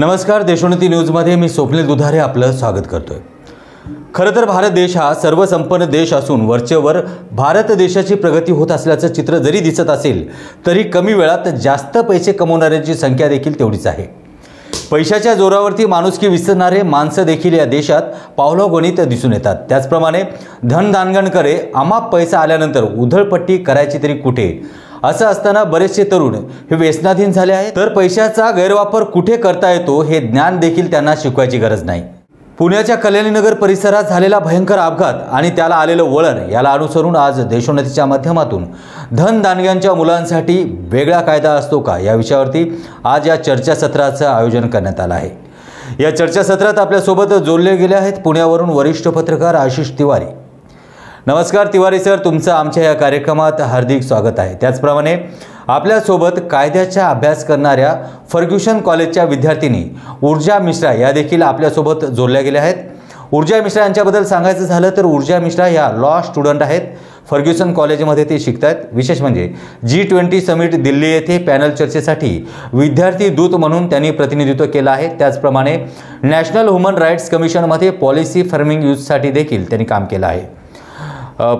नमस्कार, देशोन्नती न्यूजमध्ये मी स्वप्नील दुधारे आपलं स्वागत करतोय। खरं तर भारत देश हा सर्वसंपन्न देश असून वरचेवर भारत देशाची प्रगती होत असल्याचं चित्र जरी दिसत असेल तरी कमी वेळात जास्त पैसे कमवणाऱ्यांची संख्या देखील तेवढीच आहे। पैशाच्या जोरावरती माणुसकी विसरणारे माणसं देखील या देशात पावलागणित दिसून येतात। त्याचप्रमाणे धनदानगणकडे अमाप पैसा आल्यानंतर उधळपट्टी करायची तरी कुठे असं असताना बरेचसे तरुण हे व्यसनाधीन झाले आहेत। तर पैशाचा गैरवापर कुठे करता येतो हे ज्ञान देखील त्यांना शिकवायची गरज नाही। पुण्याच्या कल्याणीनगर परिसरात झालेला भयंकर अपघात आणि त्याला आलेलं वळण याला अनुसरून आज देशोन्नतीच्या माध्यमातून धनदानग्यांच्या मुलांसाठी वेगळा कायदा असतो का या विषयावरती आज या चर्चासत्राचं आयोजन करण्यात आलं आहे। या चर्चासत्रात आपल्यासोबत जोडले गेले आहेत पुण्यावरून वरिष्ठ पत्रकार आशिष तिवारी। नमस्कार तिवारी सर, तुमचं आमच्या या कार्यक्रमात हार्दिक स्वागत आहे। त्याचप्रमाणे आपल्यासोबत कायद्याचा अभ्यास करणाऱ्या फर्ग्युसन कॉलेजच्या विद्यार्थिनी ऊर्जा मिश्रा या देखील आपल्यासोबत जोडल्या गेल्या आहेत। ऊर्जा मिश्रा यांच्याबद्दल सांगायचं झालं तर ऊर्जा मिश्रा या लॉ स्टुडंट आहेत। फर्ग्युसन कॉलेजमध्ये ते शिकतात। विशेष म्हणजे G20 समिट दिल्ली येथे पॅनल चर्चेसाठी विद्यार्थी दूत म्हणून त्यांनी प्रतिनिधित्व केलं आहे। त्याचप्रमाणे नॅशनल ह्युमन राईट्स कमिशनमध्ये पॉलिसी फर्मिंग यूजसाठी देखील त्यांनी काम केलं आहे।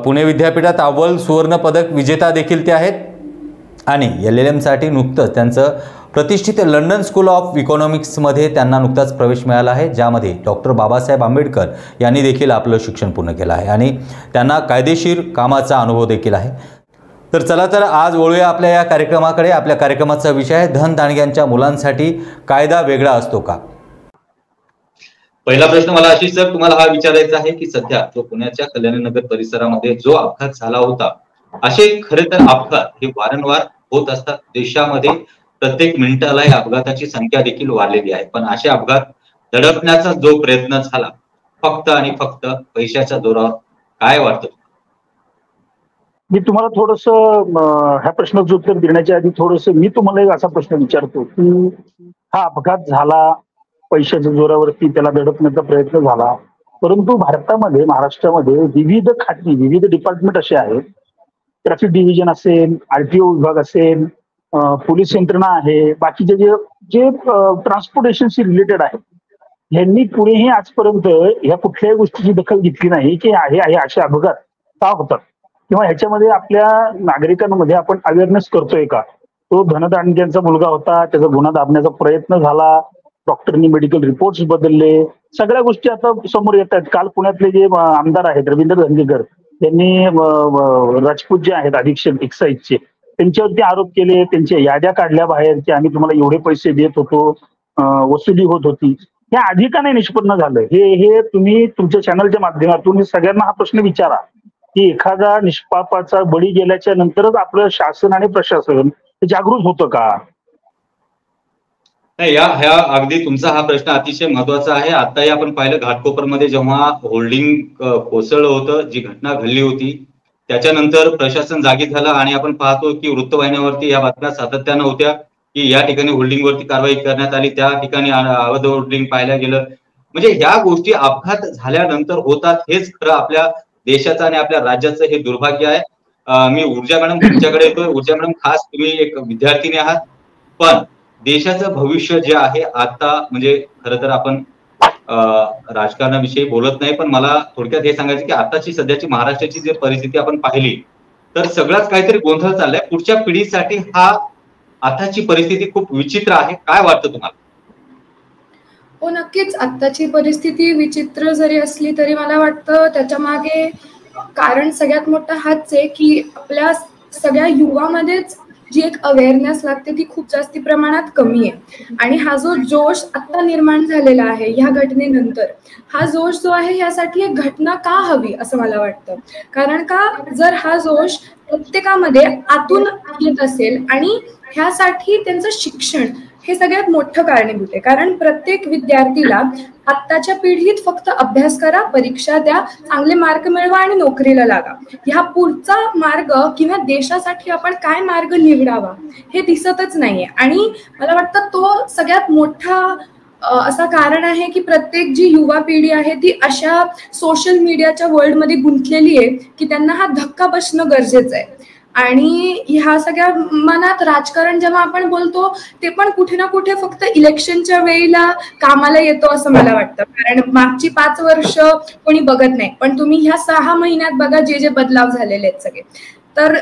पुणे विद्यापीठात अव्वल सुवर्ण पदक विजेता देखील ते आहेत आणि LLM साठी नुकतंच त्यांचं प्रतिष्ठित लंडन स्कूल ऑफ इकॉनॉमिक्समध्ये त्यांना नुकताच प्रवेश मिळाला आहे, ज्यामध्ये डॉक्टर बाबासाहेब आंबेडकर यांनी देखील आपलं शिक्षण पूर्ण केलं आहे आणि त्यांना कायदेशीर कामाचा अनुभव देखील आहे। तर चला तर आज वळूया आपल्या या कार्यक्रमाकडे। आपल्या कार्यक्रमाचा विषय आहे धनदानग्यांच्या मुलांसाठी कायदा वेगळा असतो का। पहिला प्रश्न मला आशिष सर तुम्हाला हा विचारायचा आहे की सध्या जो पुण्याच्या कल्याणीनगर परिसरामध्ये जो अपघात झाला होता, असे खरे तर अपघात हे वारंवार होत असतात देशामध्ये। प्रत्येक मिनिटाला या अपघाताची संख्या देखील वाढलेली आहे, पण असे अपघात दडपण्याचा जो प्रयत्न झाला फक्त आणि फक्त पैशाच्या जोरावर, काय वाटतं? मी तुम्हाला थोडस ह्या प्रश्नाचं उत्तर देण्याच्या आधी थोडस मी तुम्हाला एक असा प्रश्न विचारतो की हा अपघात झाला, पैशाच्या जोरावरती त्याला दडपण्याचा प्रयत्न झाला, परंतु भारतामध्ये महाराष्ट्रामध्ये विविध खाती विविध डिपार्टमेंट असे आहेत। ट्रॅफिक डिव्हिजन असेल, RTO विभाग असेल, पोलीस यंत्रणा आहे, बाकीचे जे जे ट्रान्सपोर्टेशनशी रिलेटेड आहे, यांनी कुणीही आजपर्यंत ह्या कुठल्याही गोष्टीची दखल घेतली नाही की आहे असे अपघात का होतात किंवा ह्याच्यामध्ये आपल्या नागरिकांमध्ये आपण अवेअरनेस करतोय का। तो धनदानग्यांचा मुलगा होता, त्याचा गुन्हा दाबण्याचा प्रयत्न झाला, डॉक्टरनी मेडिकल रिपोर्ट्स बदलले, सगळ्या गोष्टी आता समोर येत आहेत। काल पुण्यातले जे आमदार आहेत रवींद्र धंगेकर यांनी राजपूत जे आहेत अधीक्षक एक्साईजचे त्यांच्यावरती आरोप केले, त्यांच्या याद्या काढल्या बाहेर की आम्ही तुम्हाला एवढे पैसे देत होतो, वसुली होत होती। हे आधी का नाही निष्पन्न झालं हे तुम्ही तुमच्या चॅनलच्या माध्यमातून सगळ्यांना हा प्रश्न विचारा की एखादा निष्पापाचा बळी गेल्याच्या नंतरच आपलं शासन आणि प्रशासन जागृत होतं का। ह्या अगदी तुमचा हा प्रश्न अतिशय महत्वाचा आहे। आताही आपण पाहिलं घाटकोपरमध्ये जेव्हा होल्डिंग कोसळलं होतं, जी घटना घडली होती, त्याच्यानंतर प्रशासन जागी झालं आणि आपण पाहतो की वृत्तवाहिन्यावरती या बातम्या सातत्यानं होत्या की या ठिकाणी होल्डिंगवरती कारवाई करण्यात आली, त्या ठिकाणी अवैध होल्डिंग पाहायला गेलं। म्हणजे ह्या गोष्टी अपघात झाल्यानंतर होतात, हेच खरं आपल्या देशाचं आणि आपल्या राज्याचं हे दुर्भाग्य आहे। मी ऊर्जा मॅडम तुमच्याकडे येतोय। ऊर्जा मॅडम, खास तुम्ही एक विद्यार्थिनी आहात, पण देशाचं भविष्य जे आहे आता, म्हणजे खरं तर आपण राजकारणाविषयी बोलत नाही, पण मला थोडक्यात हे सांगायचं की आताची सध्याची महाराष्ट्राची जी परिस्थिती आपण पाहिली तर सगळ्याच काहीतरी गोंधळ चाललाय। पुढच्या पिढीसाठी हा आताची परिस्थिती खूप विचित्र आहे, काय वाटतं तुम्हाला? हो, नक्कीच आताची परिस्थिती विचित्र जरी असली तरी मला वाटतं त्याच्या मागे कारण सगळ्यात मोठा हाच आहे की आपल्या सगळ्या युवामध्येच जी एक अवेअरनेस लागते ती खूप जास्ती प्रमाणात कमी आहे। आणि हा जो जोश आता निर्माण झालेला आहे ह्या घटनेनंतर, हा जोश जो आहे यासाठी एक घटना का हवी असं मला वाटतं। कारण का जर हा जोश प्रत्येकामध्ये आतून येत असेल आणि ह्यासाठी त्यांचं शिक्षण हे सगळ्यात मोठं कारणीभूत आहे। कारण प्रत्येक विद्यार्थीला आत्ताच्या पिढीत फक्त अभ्यास करा, परीक्षा द्या, चांगले मार्क मिळवा आणि नोकरीला लागा, ह्या पुढचा मार्ग किंवा देशासाठी आपण काय मार्ग निवडावा हे दिसतच नाहीये। आणि मला वाटतं तो सगळ्यात मोठा असा कारण आहे की प्रत्येक जी युवा पिढी आहे ती अशा सोशल मीडियाच्या वर्ल्डमध्ये गुंतलेली आहे की त्यांना हा धक्का बसणं गरजेचं आहे। आणि ह्या सगळ्या मनात राजकारण जेव्हा आपण बोलतो ते पण कुठे ना कुठे फक्त इलेक्शनच्या वेळेला कामाला येतो असं मला वाटतं. कारण मागची 5 वर्ष कोणी बघत नाही, पण तुम्ही ह्या 6 महिन्यात बघा जे जे बदलाव झालेले आहेत सगळे. तर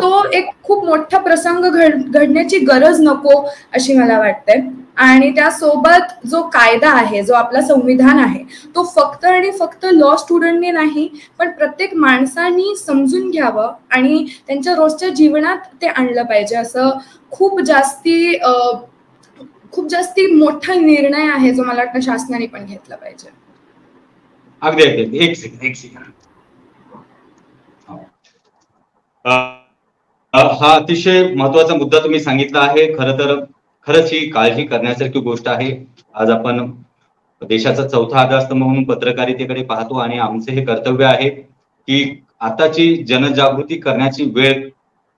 तो एक खूप मोठा प्रसंग घडण्याची गरज नको अशी मला वाटते. आणि त्यासोबत जो कायदा आहे, जो आपला संविधान आहे, तो फक्त आणि फक्त लॉ स्टुडंटने नाही पण प्रत्येक माणसानी समजून घ्यावं आणि त्यांच्या रोजच्या जीवनात ते आणलं पाहिजे. असं खूप जास्ती मोठा निर्णय आहे जो मला वाटतं शासनाने पण घेतला पाहिजे. अगदी अगदी. एक सेकंड. हा अतिशय महत्वाचा मुद्दा तुम्ही सांगितला आहे. खरंच ही काळजी करण्यासारखी गोष्ट आहे. आज आपण देशाचा 4था आधारस्तंभ म्हणून पत्रकारितेकडे पाहतो आणि आमचे हे कर्तव्य आहे की आताची जनजागृती करण्याची वेळ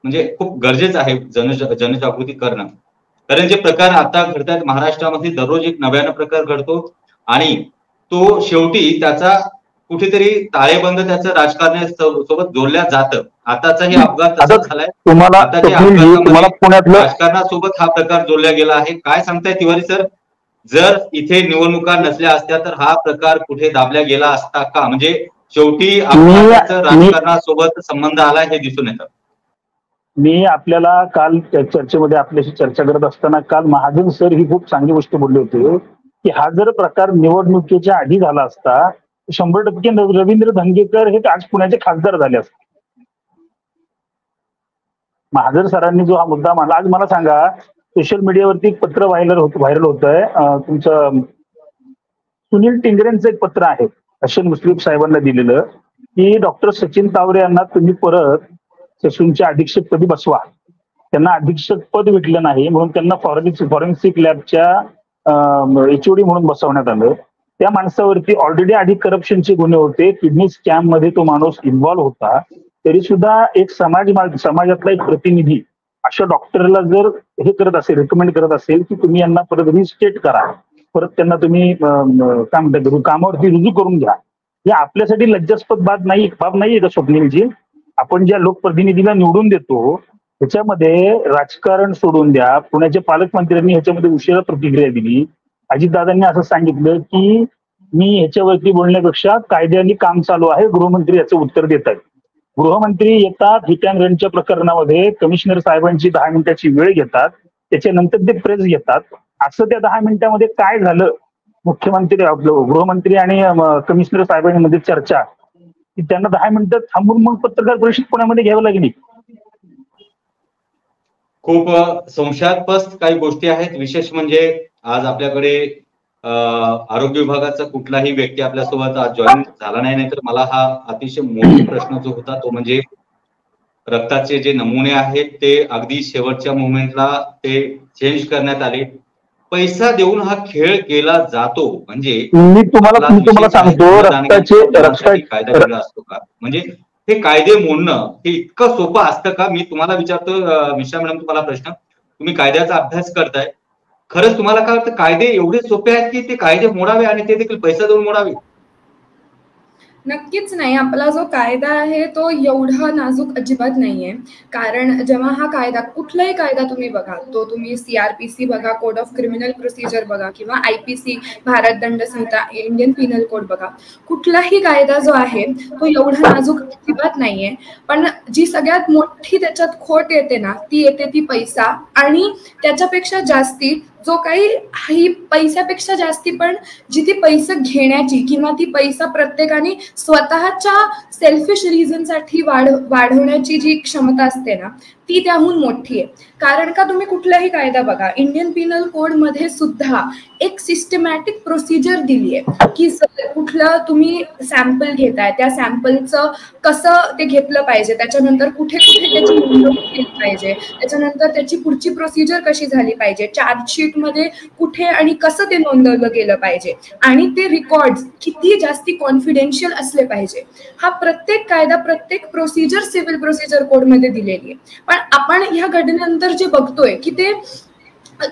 म्हणजे खूप गरजेचं आहे जनजागृती करणं. कारण जे प्रकार आता घडतात महाराष्ट्रामध्ये दररोज एक नव्यानं प्रकार घडतो आणि तो शेवटी त्याचा कुठेतरी ताळेबंद त्याचं राजकारणासोबत जोडल्या जातं. आताचाही अपघात तसाच झालाय. राजकारणासोबत हा प्रकार जोडला गेला आहे. काय सांगताय तिवारी सर, जर इथे निवडणुका नसल्या असत्या तर हा प्रकार कुठे दाबला गेला असता का? म्हणजे शेवटी राजकारणासोबत संबंध आला हे दिसून येतं. मी आपल्याला काल चर्चेमध्ये आपल्याशी चर्चा करत असताना काल महाजन सर ही खूप चांगली गोष्ट बोलले होते की हा जर प्रकार निवडणुकीच्या आधी झाला असता 100% रवींद्र धंगेकर हे आज पुण्याचे खासदार झाले असते. महाजन सरांनी जो हा मुद्दा मांडला, आज मला सांगा सोशल मीडियावरती एक पत्र व्हायरल होत आहे. तुमचं सुनील टिंगरेंचं एक पत्र आहे हसन मुश्रीफ साहेबांना दिलेलं की डॉक्टर सचिन तावरे यांना तुम्ही परत ससूनच्या अधीक्षक पदी बसवा. त्यांना अधीक्षक पद भेटलं नाही म्हणून त्यांना फॉरेन्सिक लॅबच्या HOD म्हणून बसवण्यात आलं. त्या माणसावरती ऑलरेडी आधी करप्शनचे गुन्हे होते, किडनी स्कॅम मध्ये तो माणूस इन्व्हॉल्व्ह होता. तरी सुद्धा एक समाजातला एक प्रतिनिधी अशा डॉक्टरला जर हे करत असेल, रेकमेंड करत असेल की तुम्ही यांना परत रिस्टेट करा, परत त्यांना तुम्ही काय म्हणतात कामावरती रुजू करून घ्या, हे आपल्यासाठी लज्जास्पद बाब नाहीये का स्वप्नीलजी? आपण ज्या लोकप्रतिनिधीला निवडून देतो ह्याच्यामध्ये राजकारण सोडून द्या. पुण्याच्या पालकमंत्र्यांनी ह्याच्यामध्ये उशिरा प्रतिक्रिया दिली. अजितदादांनी असं सांगितलं की मी ह्याच्यावरती बोलण्यापेक्षा कायद्याने काम चालू आहे, गृहमंत्री याचं उत्तर देत आहेत. गृहमंत्री येतात, हिट अँड रनच्या प्रकरणामध्ये कमिशनर साहेबांची 10 मिनिटाची वेळ घेतात, त्याच्यानंतर ते प्रेस घेतात. असं त्या 10 मिनिटांमध्ये काय झालं, मुख्यमंत्री गृहमंत्री आणि कमिशनर साहेबांमध्ये चर्चा की त्यांना 10 मिनिटं थांबून मग पत्रकार परिषद पुण्यामध्ये घ्यावी लागली. खूप संशयास्पद काही गोष्टी आहेत. विशेष म्हणजे आज आपल्याकडे आरोग्य विभागाचा कुठलाही व्यक्ती आपल्यासोबत आज जॉईन झाला नाही. तर मला हा अतिशय मोठा प्रश्न जो होता तो म्हणजे रक्ताचे जे नमुने आहेत ते अगदी शेवटच्या मोमेंटला ते चेंज करण्यात आले. पैसा देऊन हा खेळ केला जातो. म्हणजे मी तुम्हाला सांगतो कायदा वेगळा असतो का? म्हणजे हे कायदे मोडणं हे इतकं सोपं असतं का? मी तुम्हाला विचारतो मिश्रा मॅडम, तुम्हाला प्रश्न, तुम्ही कायद्याचा अभ्यास करताय, खरंच तुम्हाला काय वाटतं कायदे एवढे सोपे आहेत की ते कायदे मोडावे आणि ते देखील पैसा देऊन मोडावे? नक्कीच नाही. आपला जो कायदा आहे तो एवढा नाजूक अजिबात नाहीये. कारण जेव्हा हा कायदा, कुठलाही कायदा तुम्ही बघा, तो तुम्ही CRPC बघा, कोड ऑफ क्रिमिनल प्रोसिजर बघा किंवा IPC भारत दंड संहिता, इंडियन पिनल कोड बघा, कुठलाही कायदा जो आहे तो एवढा नाजूक अजिबात नाहीये. पण जी सगळ्यात मोठी त्याच्यात खोट येते ना, ती येते ती पैसा. आणि त्याच्यापेक्षा जास्ती जो काही पैशापेक्षा जास्ती पण जी ती पैसे घेण्याची किंवा ती पैसा प्रत्येकाने स्वतःच्या सेल्फिश रिझनसाठी वाढवण्याची जी क्षमता असते ना, ती त्याहून मोठी आहे. कारण का तुम्ही कुठलाही कायदा बघा, इंडियन पिनल कोड मध्ये सुद्धा एक सिस्टमॅटिक प्रोसिजर दिली आहे की कुठलं तुम्ही सॅम्पल घेताय, त्या सॅम्पलचं कसं ते घेतलं पाहिजे, त्याच्यानंतर कुठे कुठे त्याची नोंदणी केली पाहिजे, त्याच्यानंतर त्याची पुढची प्रोसिजर कशी झाली पाहिजे, चार्जशीट मध्ये कुठे आणि कसं ते नोंदवलं गेलं पाहिजे, आणि ते रेकॉर्ड्स किती जास्ती कॉन्फिडेन्शियल असले पाहिजे. हा प्रत्येक कायदा, प्रत्येक प्रोसिजर सिव्हिल प्रोसिजर कोड मध्ये दिलेली आहे. पण आपण ह्या घटनेनंतर जे बघतोय की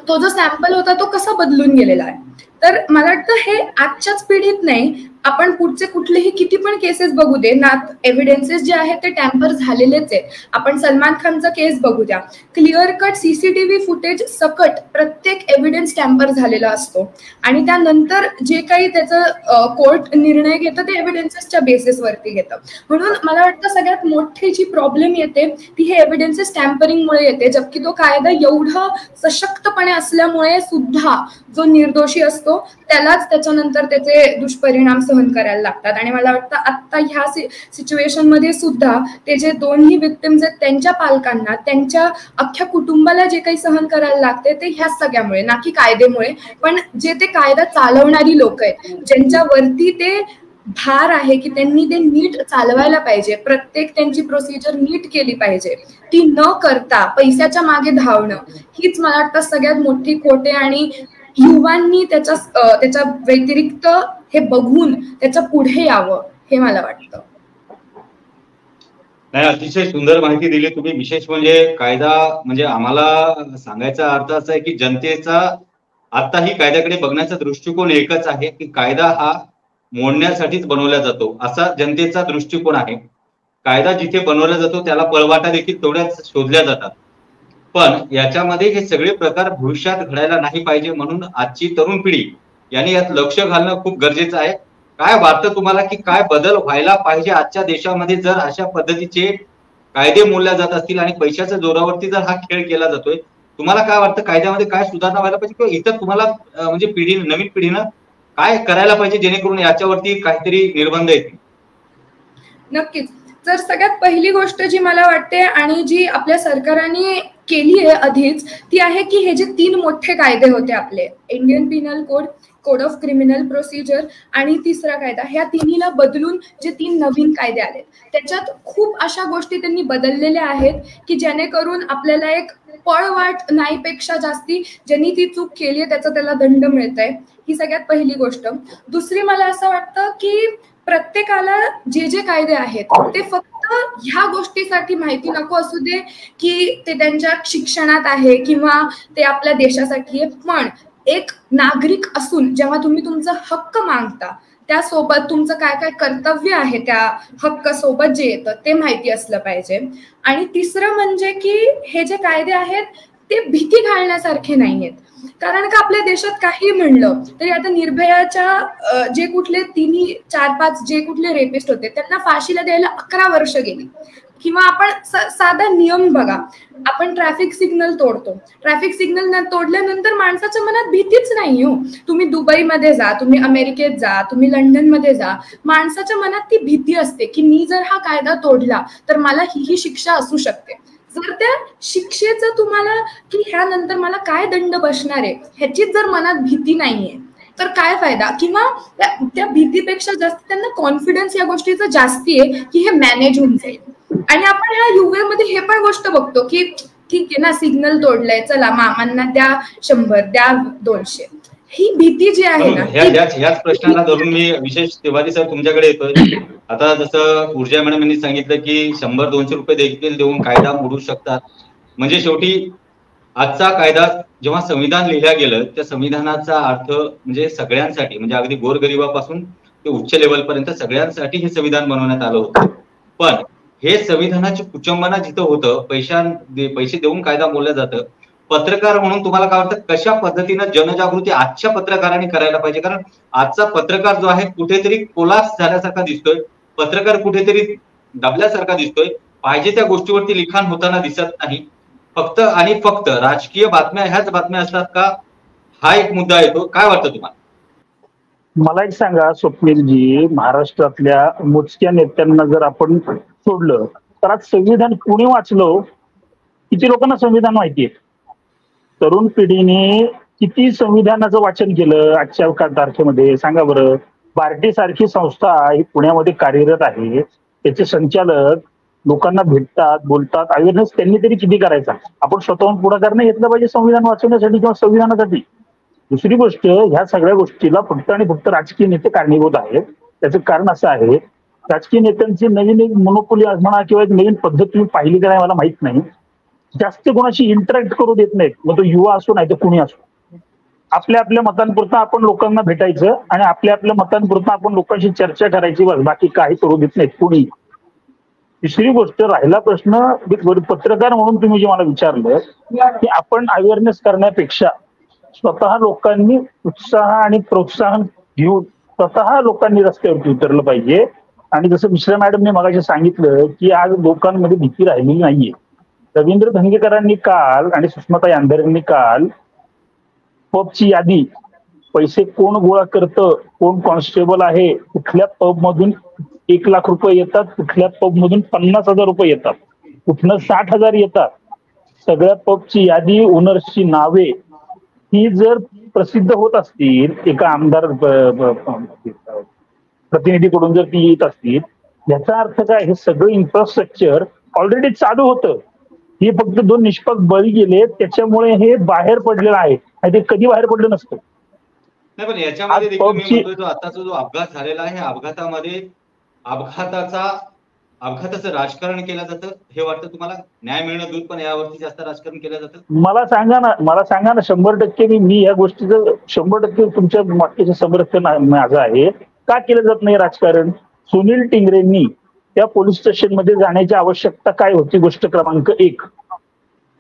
तो जो सॅम्पल होता तो कसा बदलून गेलेला आहे. तर मला वाटतं हे आजच्याच पिढीत नाही आपण पुढचे कुठलेही किती पण केसेस बघू दे ना, एव्हिडन्सेस जे आहेत ते टॅम्पर झालेलेच आहेत. आपण सलमान खानचा केस बघू द्या, क्लिअर कट सीसीटीव्ही फुटेज सकट प्रत्येक एव्हिडन्स टॅम्पर झालेला असतो आणि त्यानंतर जे काही त्याचं कोर्ट निर्णय घेतं ते एव्हिडन्सेसच्या बेसिसवरती घेतं. म्हणून मला वाटतं सगळ्यात मोठी जी प्रॉब्लेम येते ती हे एव्हिडन्सेस टॅम्परिंगमुळे येते, जबकि तो कायदा एवढा सशक्तपणे असल्यामुळे सुद्धा जो निर्दोषी असतो त्यालाच त्याच्यानंतर त्याचे दुष्परिणाम सहन करायला लागतात. आणि मला वाटतं आता ह्या सिच्युएशन मध्ये सुद्धा ते जे दोन्ही विक्टिम्स आहेत त्यांच्या पालकांना, त्यांच्या अख्ख्या कुटुंबाला जे काही सहन करायला लागते ते ह्या सगळ्यामुळे, ना की कायद्यामुळे, पण जे ते कायदा चालवणारी लोक आहेत ज्यांच्यावरती ते भार आहे की त्यांनी ते नीट चालवायला पाहिजे, प्रत्येक त्यांची प्रोसिजर नीट केली पाहिजे, ती न करता पैशाच्या मागे धावणं हीच मला वाटतं सगळ्यात मोठी खोट आहे. आणि युवांनी त्याच्या व्यतिरिक्त हे बघून त्याच्या पुढे यावं हे मला वाटतं. नाही, अतिशय सुंदर माहिती दिली तुम्ही. विशेष म्हणजे कायदा म्हणजे आम्हाला सांगायचा अर्थ असा आहे की जनतेचा आताही कायद्याकडे बघण्याचा दृष्टिकोन एकच आहे की कायदा हा मोडण्यासाठीच बनवला जातो असा जनतेचा दृष्टिकोन आहे. कायदा जिथे बनवला जातो त्याला पळवाटा देखील तेवढ्याच शोधल्या जातात. पण याच्यामध्ये हे सगळे प्रकार भविष्यात घडायला नाही पाहिजे, म्हणून आजची तरुण पिढी यांनी यात लक्ष घालणं खूप गरजेचं आहे. काय वाटतं तुम्हाला की काय बदल व्हायला पाहिजे आजच्या देशामध्ये जर अशा पद्धतीचे कायदे मोडल्या जात असतील आणि पैशाच्या जोरावरती जर हा खेळ केला जातोय? तुम्हाला काय वाटतं कायद्यामध्ये काय सुधारणा व्हायला पाहिजे किंवा इतर तुम्हाला म्हणजे नवीन पिढीनं काय करायला पाहिजे जेणेकरून याच्यावरती काहीतरी निर्बंध येतील? नक्कीच. तर सगळ्यात पहिली गोष्ट जी मला वाटते आणि जी आपल्या सरकारने केली आहे आधीच, ती आहे की हे जे 3 मोठे कायदे होते आपले, Indian Pinal code, code of criminal procedure आणि तिसरा कायदा, ह्या तिन्हीला बदलून जे 3 नवीन कायदे आले त्याच्यात खूप अशा गोष्टी त्यांनी बदललेल्या आहेत की जेणेकरून आपल्याला एक पळवाट नाहीपेक्षा जास्ती ज्यांनी ती चूक केली आहे त्याला दंड मिळतंय. ही सगळ्यात पहिली गोष्ट. दुसरी मला असं वाटतं की प्रत्येकाला जे कायदे आहेत ते फक्त ह्या गोष्टीसाठी माहिती नको असू दे की ते त्यांच्या शिक्षणात आहे किंवा ते आपल्या देशासाठी आहे, पण एक नागरिक असून जेव्हा तुम्ही तुमचा हक्क मागता त्यासोबत तुमचं काय काय कर्तव्य आहे त्या हक्क सोबत जे येतं ते माहिती असलं पाहिजे. आणि तिसरं म्हणजे की हे जे कायदे आहेत ते भीती घालण्यासारखे नाहीयेत, कारण का आपल्या देशात काही म्हणलं तरी आता निर्भयाच्या जे कुठले 4-5 जे कुठले रेपिस्ट होते त्यांना फाशीला द्यायला 11 वर्ष गेली. किंवा आपण साधा नियम बघा, आपण ट्रॅफिक सिग्नल तोडतो, ट्रॅफिक सिग्नल तोडल्यानंतर माणसाच्या मनात भीतीच नाही हो. तुम्ही दुबईमध्ये जा, तुम्ही अमेरिकेत जा, तुम्ही लंडनमध्ये जा, माणसाच्या मनात ती भीती असते की मी जर हा कायदा तोडला तर मला ही शिक्षा असू शकते. जर त्या शिक्षेचं तुम्हाला की ह्यानंतर मला काय दंड बसणार आहे ह्याचीच जर मनात भीती नाहीये तर काय फायदा, किंवा त्या भीतीपेक्षा जास्त त्यांना कॉन्फिडन्स या गोष्टीचा जास्ती आहे की हे मॅनेज होऊन जाईल. आणि आपण ह्या युगमध्ये हे पण गोष्ट बघतो की ठीक आहे ना, सिग्नल तोडलंय, चला मामांना द्या 100, द्या 200, ही भीती जी आहे ना. याच प्रश्नाला धरून मी विशेष तिवारी सर तुमच्याकडे येतोय. आता जसं ऊर्जा मॅडम यांनी सांगितलं की 100-200 रुपये देखील देऊन कायदा मोडू शकतात. म्हणजे शेवटी आजचा कायदा जेव्हा संविधान लिहिल्या गेलं त्या संविधानाचा अर्थ म्हणजे सगळ्यांसाठी, म्हणजे अगदी गोरगरिबापासून ते उच्च लेवलपर्यंत सगळ्यांसाठी हे संविधान बनवण्यात आलं होतं. पण हे संविधानाची कुचंबना जिथं होतं, पैसे देऊन कायदा मोडलं जातं. पत्रकार म्हणून तुम्हाला काय वाटतं कशा पद्धतीनं जनजागृती आजच्या पत्रकारांनी करायला पाहिजे? कारण आजचा पत्रकार जो आहे कुठेतरी कोलाप्स झाल्यासारखा दिसतोय, पत्रकार कुठेतरी दबल्यासारखा दिसतोय, पाहिजे त्या गोष्टीवरती लिखाण होताना दिसत नाही. फक्त आणि फक्त राजकीय बातम्या ह्याच बातम्या असतात का, हा एक मुद्दा येतो. काय वाटतं तुम्हाला? मला एक सांगा स्वप्नीलजी, महाराष्ट्रातल्या मोजक्या नेत्यांना जर आपण सोडलं तर आज संविधान कोणी वाचलं? किती लोकांना संविधान माहिती आहे? तरुण पिढीने किती संविधानाचं वाचन केलं आजच्या तारखेमध्ये सांगा बरं? बार्टी सारखी संस्था ही पुण्यामध्ये कार्यरत आहे, त्याचे संचालक लोकांना भेटतात, बोलतात, अवेअरनेस त्यांनी तरी किती करायचा? आपण स्वतःहून पुढाकार नाही घेतला पाहिजे संविधान वाचवण्यासाठी किंवा संविधानासाठी? दुसरी गोष्ट, ह्या सगळ्या गोष्टीला फक्त आणि फक्त राजकीय नेते कारणीभूत आहेत. त्याचं कारण असं आहे, राजकीय नेत्यांची नवीन एक मोनोपोली म्हणा किंवा एक नवीन पद्धत तुम्ही पाहिली का नाही मला माहित नाही, जास्त कोणाशी इंटरॅक्ट करू देत नाहीत, मग तो युवा असो नाही तर कुणी असो. आपल्या आपल्या मतांपुरतं आपण लोकांना भेटायचं आणि आपल्या आपल्या मतांपुरतं आपण लोकांशी चर्चा करायची, बस, बाकी काही करू देत नाहीत कुणी. तिसरी गोष्ट, राहिला प्रश्न पत्रकार म्हणून तुम्ही जे मला विचारलं की आपण अवेअरनेस करण्यापेक्षा स्वतः लोकांनी उत्साह आणि प्रोत्साहन घेऊन स्वतः लोकांनी रस्त्यावरती उतरलं पाहिजे. आणि जसं मिश्रा मॅडमने मगाशी सांगितलं की आज लोकांमध्ये भीती राहिलेली नाहीये. रवींद्र धंगेकरांनी काल आणि सुषमाताई अंधारेंनी काल पबची यादी, पैसे कोण गोळा करतं, कोण कॉन्स्टेबल आहे, कुठल्या पब मधून 1,00,000 रुपये येतात, कुठल्या पब मधून 50,000 रुपये येतात, कुठनं 60,000 येतात, सगळ्या पबची यादी, ओनर्सची नावे ही जर प्रसिद्ध होत असतील, एका आमदार प्रतिनिधीकडून जर ती येत असतील, याचा अर्थ काय, हे सगळं इन्फ्रास्ट्रक्चर ऑलरेडी चालू होतं. हे फक्त 2 निष्पाप बळी गेले त्याच्यामुळे हे बाहेर पडलेलं आहे, आणि ते कधी बाहेर पडलं नसतं. नाही, पण याच्यामध्ये देखील मी म्हणतोय जो आताचा जो अपघात झालेला आहे, अपघातामध्ये अपघाताचं राजकारण केलं जातं, हे वाटतं तुम्हाला? न्याय मिळणं दूर, पण यावरती जास्त राजकारण केलं जातं. मला सांगा ना 100% मी या गोष्टीचं 100% तुमच्या वाक्याचं समर्थन माझं आहे. का केलं जात नाही राजकारण? सुनील टिंगरेंनी त्या पोलीस स्टेशन मध्ये जाण्याची आवश्यकता काय होती? गोष्ट क्रमांक 1.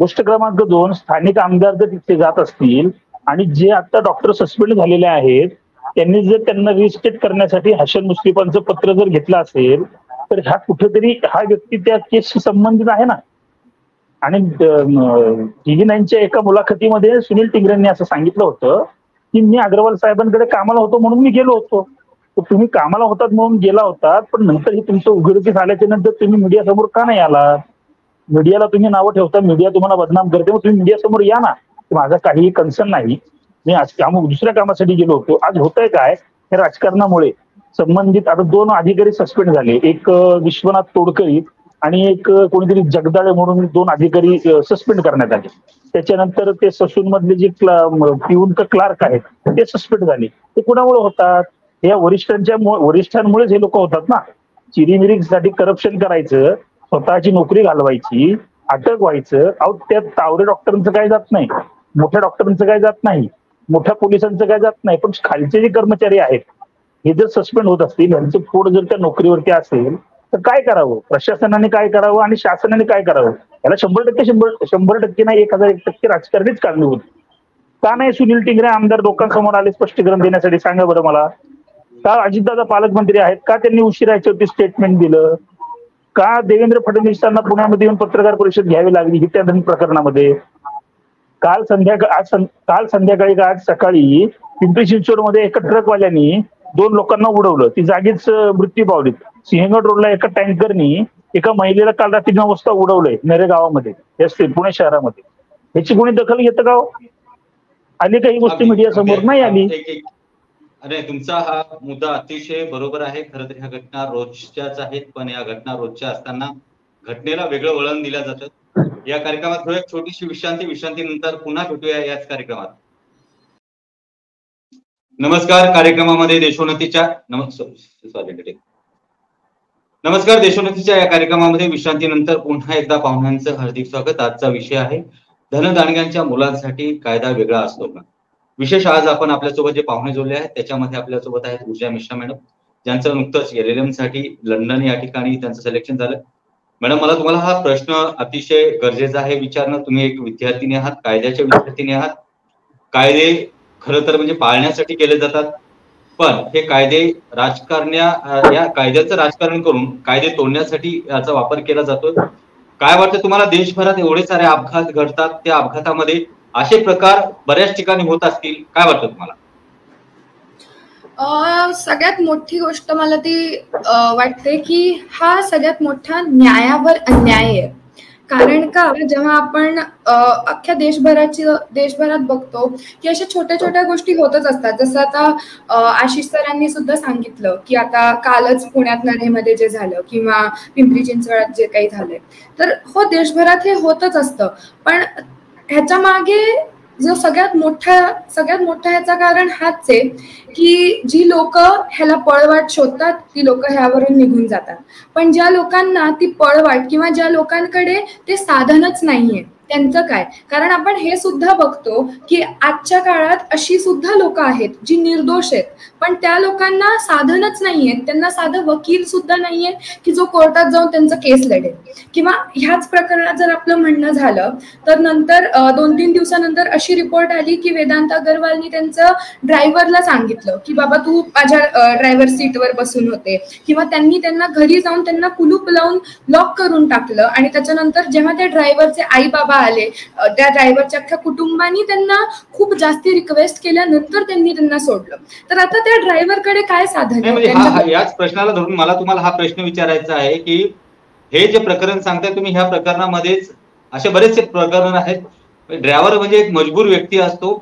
गोष्ट क्रमांक 2, स्थानिक आमदार जर तिथे जात असतील आणि जे आता डॉक्टर सस्पेंड झालेले आहेत त्यांनी जर त्यांना रिस्टेट करण्यासाठी हसन मुश्रीफांचं पत्र जर घेतलं असेल तर हा कुठेतरी हा व्यक्ती त्या केसशी संबंधित आहे ना. आणि TV9च्या एका मुलाखतीमध्ये सुनील टिंगरेंनी असं सांगितलं होतं की मी अग्रवाल साहेबांकडे कामाला होतो म्हणून मी गेलो होतो. तर तुम्ही कामाला होतात म्हणून गेला होतात, पण नंतर ही तुमचं उघडकीस आल्याच्या नंतर तुम्ही मीडियासमोर का नाही आलात? मीडियाला तुम्ही नावं ठेवता, मीडिया तुम्हाला बदनाम करते, मग तुम्ही मीडियासमोर या ना. माझा काहीही कन्सर्न नाही, मी आज दुसऱ्या कामासाठी गेलो होतो. आज होतंय काय, हे राजकारणामुळे संबंधित आता 2 अधिकारी सस्पेंड झाले, एक विश्वनाथ तोडकरी आणि एक कोणीतरी जगदाळे म्हणून 2 अधिकारी सस्पेंड करण्यात आले. त्याच्यानंतर ते ससून मधले जे पिऊन क्लार्क आहेत ते सस्पेंड झाले. ते कुणामुळे होतात? या वरिष्ठांमुळेच हे लोक होतात ना. चिरीमिरीसाठी करप्शन करायचं, स्वतःची नोकरी घालवायची, अटक व्हायचं. अहो त्या तावरे डॉक्टरांचं काय जात नाही, मोठ्या डॉक्टरांचं काय जात नाही, मोठ्या पोलिसांचं काय जात नाही, पण खालचे जे कर्मचारी आहेत हे जर सस्पेंड होत असतील, यांचं पोट जर त्या नोकरीवरती असेल तर काय करावं? प्रशासनाने काय करावं आणि शासनाने काय करावं? याला 100% नाही, 1001% राजकारणीच कारणीभूत. का नाही सुनील टिंगरे आमदार लोकांसमोर आले स्पष्टीकरण देण्यासाठी? सांगा बरं मला. का अजितदादा पालकमंत्री आहेत, का त्यांनी उशिरा याच्यावरती स्टेटमेंट दिलं? का देवेंद्र फडणवीसांना पुण्यामध्ये येऊन पत्रकार परिषद घ्यावी लागली हित्याधन प्रकरणामध्ये? काल संध्याकाळी आज सकाळी पिंपरी चिंचवडमध्ये एका ट्रकवाल्यांनी 2 लोकांना उडवलं, ती जागीच मृत्यू पावली. सिंहगड रोडला एका टँकरनी एका महिलेला काल रात्री 9 वाजता उडवलंय नेरे गावामध्ये, पुणे शहरामध्ये. ह्याची कोणी दखल घेतं का? आली काही गोष्टी मीडिया समोर नाही आली. अरे, तुमचा हा मुद्दा अतिशय बरोबर आहे. खरं तर ह्या घटना रोजच्याच आहेत, पण या घटना रोजच्या असताना घटनेला वेगळं वळण दिलं जातं. या कार्यक्रमात थोडी एक छोटीशी विश्रांतीनंतर पुन्हा भेटूया याच कार्यक्रमात. नमस्कार. कार्यक्रमामध्ये देशोन्नतीच्या या कार्यक्रमामध्ये विश्रांतीनंतर पुन्हा एकदा पाहुण्यांचं हार्दिक स्वागत. आजचा विषय आहे धनदांडग्यांच्या मुलांसाठी कायदा वेगळा असतो का. विशेष आज आपण आपल्यासोबत जे पाहुणे जोडले आहेत त्याच्यामध्ये आपल्यासोबत आहेत ऊर्जा मिश्रा मॅडम, ज्यांचं नुकतंच LLM साठी लंडन या ठिकाणी त्यांचं सिलेक्शन झालं. मॅडम, मला तुम्हाला हा प्रश्न अतिशय गरजेचा आहे विचारणं. तुम्ही एक विद्यार्थिनी आहात, कायद्याच्या विद्यार्थिनी आहात. कायदे खरं तर म्हणजे पाळण्यासाठी केले जातात, पण हे कायदे या कायद्याचं राजकारण करून कायदे तोडण्यासाठी याचा वापर केला जातोय. काय वाटतं तुम्हाला? देशभरात एवढे सारे अपघात घडतात, त्या अपघातामध्ये असे प्रकार बऱ्याच ठिकाणी होत असतील, काय वाटतं तुम्हाला? सगळ्यात मोठी गोष्ट मला ती वाटते की हा सगळ्यात मोठा न्यायावर अन्याय आहे. कारण का, जेव्हा आपण अख्ख्या देशभरात बघतो की अशा छोट्या छोट्या गोष्टी होतच असतात. जसं आता आशिष सरांनी सुद्धा सांगितलं की आता कालच पुण्यात नरेमध्ये जे झालं किंवा पिंपरी चिंचवडात जे काही झालंय, तर हो देशभरात हे होतच असतं. पण ह्याच्या मागे जो सगळ्यात मोठा ह्याचा कारण हाच आहे की जी लोक ह्याला पळवाट शोधतात ती लोक ह्यावरून निघून जातात. पण ज्या लोकांना ती पळवाट किंवा ज्या लोकांकडे ते साधनच नाहीये, त्यांचं काय? कारण आपण हे सुद्धा बघतो की आजच्या काळात अशी सुद्धा लोक आहेत जी निर्दोष आहेत, पण त्या लोकांना साधनच नाहीये, त्यांना साधं वकील सुद्धा नाहीये की जो कोर्टात जाऊन त्यांचं केस लढेल. किंवा ह्याच प्रकरणात जर आपलं म्हणणं झालं तर नंतर 2-3 दिवसानंतर अशी रिपोर्ट आली की वेदांत अग्रवालनी त्यांचं ड्रायव्हरला सांगितलं की बाबा तू माझ्या ड्रायव्हर सीटवर बसून होते, किंवा त्यांनी त्यांना घरी जाऊन त्यांना कुलूप लावून लॉक करून टाकलं. आणि त्याच्यानंतर जेव्हा त्या ड्रायव्हरचे आई बाबा आले, त्या ड्रायव्हरच्या अख्ख्या कुटुंबानी त्यांना खूप जास्ती रिक्वेस्ट केल्यानंतर त्यांनी त्यांना सोडलं. तर आता त्या ड्रायव्हरकडे काय साधन आहे? याच प्रश्नाला धरून मला तुम्हाला हा प्रश्न विचारायचा आहे की हे जे प्रकरण सांगताय तुम्ही, ह्या प्रकरणामध्येच असे बरेचसे प्रकरण आहेत. ड्रायव्हर म्हणजे एक मजबूर व्यक्ती असतो,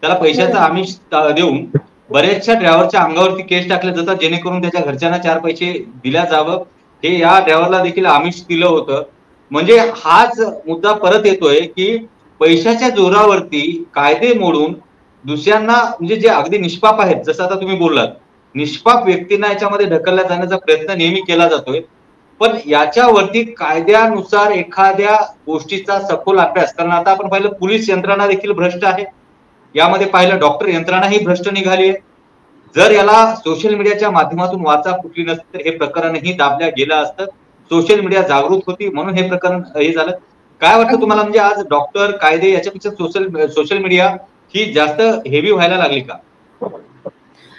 त्याला पैशाचा आमिष देऊन बऱ्याचशा ड्रायव्हरच्या अंगावरती केस टाकले जातात जेणेकरून त्याच्या घरच्यांना 4 पैसे दिल्या जावं. हे या ड्रायव्हरला देखील आमिष दिलं होतं. म्हणजे हाच मुद्दा परत येतोय की पैशाच्या जोरावरती कायदे मोडून दुसऱ्यांना, म्हणजे जे अगदी निष्पाप आहेत, जसं आता तुम्ही बोललात, निष्पाप व्यक्तींना याच्यामध्ये ढकलल्या जाण्याचा प्रयत्न नेहमी केला जातोय. पण याच्यावरती कायद्यानुसार एखाद्या गोष्टीचा सखोल अभ्यास, कारण आता आपण पाहिलं पोलीस यंत्रणा देखील भ्रष्ट आहे, यामध्ये पाहिलं डॉक्टर यंत्रणाही भ्रष्ट निघाली आहे. जर याला सोशल मीडियाच्या माध्यमातून वाचा फुटली नसती तर हे प्रकरणही दाबल्या गेलं असतं. सोशल मीडिया जागृत होती म्हणून हे प्रकरण हे झालं. काय वाटतं तुम्हाला, म्हणजे आज डॉक्टर, कायदे याच्यापेक्षा सोशल मीडिया ही जास्त हेवी व्हायला लागली का?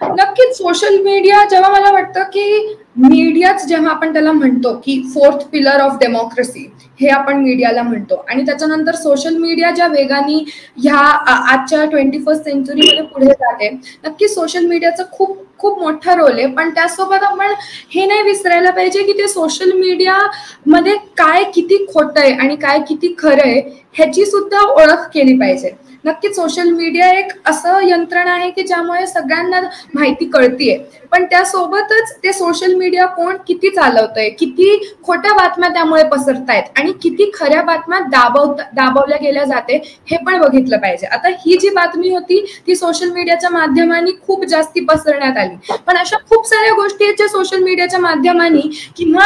नक्कीच सोशल मीडिया, जेव्हा मला वाटतं की मीडियाच, जेव्हा आपण त्याला म्हणतो की 4th पिलर ऑफ डेमोक्रेसी हे आपण मीडियाला म्हणतो, आणि त्याच्यानंतर सोशल मीडिया ज्या वेगाने ह्या आजच्या 21st सेंचुरीमध्ये पुढे जाते, नक्की सोशल मीडियाचा खूप खूप मोठा रोल आहे. पण त्यासोबत आपण हे नाही विसरायला पाहिजे की ते सोशल मीडिया मध्ये काय किती खोटं आहे आणि काय किती खरं आहे ह्याची सुद्धा ओळख केली पाहिजे. नक्कीच सोशल मीडिया एक असं यंत्रणा आहे की ज्यामुळे सगळ्यांना माहिती कळतीये, पण त्यासोबतच ते सोशल मीडिया कोण किती चालवतंय, किती खोट्या बातम्या त्यामुळे पसरतायत आणि किती खऱ्या बातम्या दाबवल्या गेल्या जाते हे पण बघितलं पाहिजे. आता ही जी बातमी होती ती सोशल मीडियाच्या माध्यमांनी खूप जास्ती पसरण्यात आली, पण अशा खूप साऱ्या गोष्टी आहेत ज्या सोशल मीडियाच्या माध्यमांनी, किंवा